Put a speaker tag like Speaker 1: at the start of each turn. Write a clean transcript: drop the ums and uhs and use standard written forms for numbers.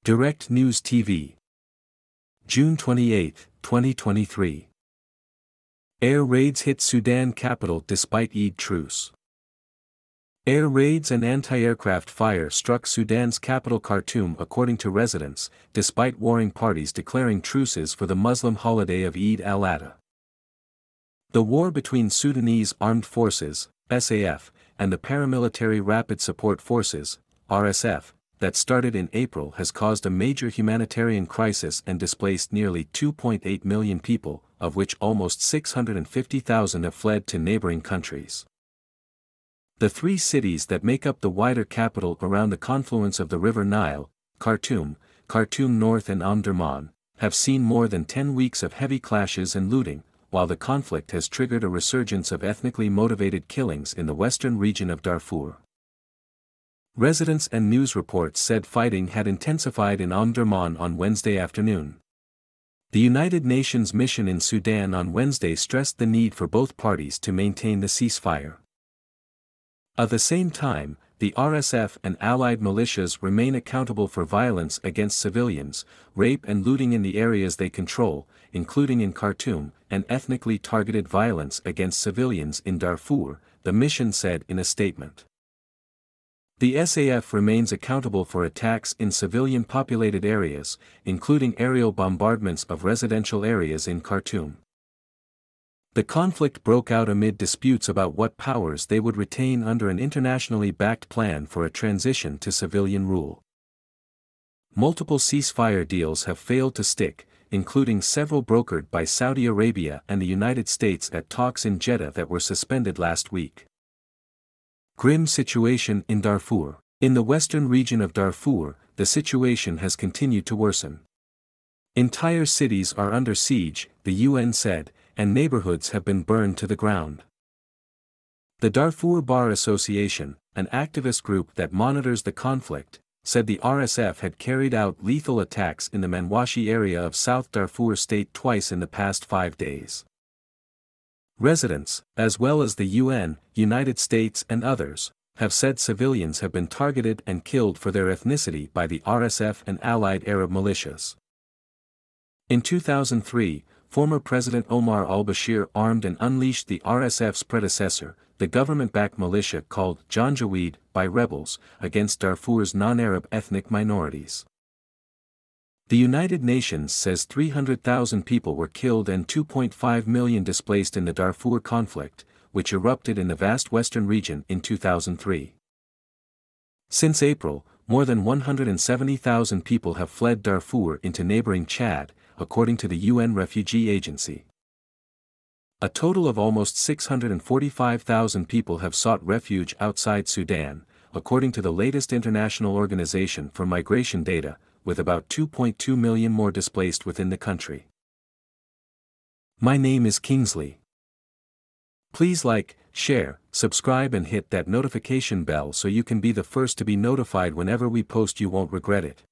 Speaker 1: Direct News TV. June 28, 2023. Air raids hit Sudan capital despite Eid truce. Air raids and anti-aircraft fire struck Sudan's capital Khartoum according to residents, despite warring parties declaring truces for the Muslim holiday of Eid al-Adha. The war between Sudanese Armed Forces, SAF, and the Paramilitary Rapid Support Forces, RSF, that started in April has caused a major humanitarian crisis and displaced nearly 2.8 million people, of which almost 650,000 have fled to neighboring countries. The three cities that make up the wider capital around the confluence of the River Nile, Khartoum, Khartoum North and Omdurman, have seen more than 10 weeks of heavy clashes and looting, while the conflict has triggered a resurgence of ethnically motivated killings in the western region of Darfur. Residents and news reports said fighting had intensified in Omdurman on Wednesday afternoon. The United Nations mission in Sudan on Wednesday stressed the need for both parties to maintain the ceasefire. At the same time, the RSF and allied militias remain accountable for violence against civilians, rape and looting in the areas they control, including in Khartoum, and ethnically targeted violence against civilians in Darfur, the mission said in a statement. The SAF remains accountable for attacks in civilian-populated areas, including aerial bombardments of residential areas in Khartoum. The conflict broke out amid disputes about what powers they would retain under an internationally backed plan for a transition to civilian rule. Multiple ceasefire deals have failed to stick, including several brokered by Saudi Arabia and the United States at talks in Jeddah that were suspended last week. Grim situation in Darfur. In the western region of Darfur, the situation has continued to worsen. Entire cities are under siege, the UN said, and neighborhoods have been burned to the ground. The Darfur Bar Association, an activist group that monitors the conflict, said the RSF had carried out lethal attacks in the Manwashi area of South Darfur state twice in the past 5 days. Residents, as well as the UN, United States and others, have said civilians have been targeted and killed for their ethnicity by the RSF and allied Arab militias. In 2003, former President Omar al-Bashir armed and unleashed the RSF's predecessor, the government-backed militia called Janjaweed, by rebels, against Darfur's non-Arab ethnic minorities. The United Nations says 300,000 people were killed and 2.5 million displaced in the Darfur conflict, which erupted in the vast western region in 2003. Since April, more than 170,000 people have fled Darfur into neighboring Chad, according to the UN Refugee Agency. A total of almost 645,000 people have sought refuge outside Sudan, according to the latest International Organization for Migration data, with about 2.2 million more displaced within the country. My name is Kingsley. Please like, share, subscribe and hit that notification bell so you can be the first to be notified whenever we post. You won't regret it.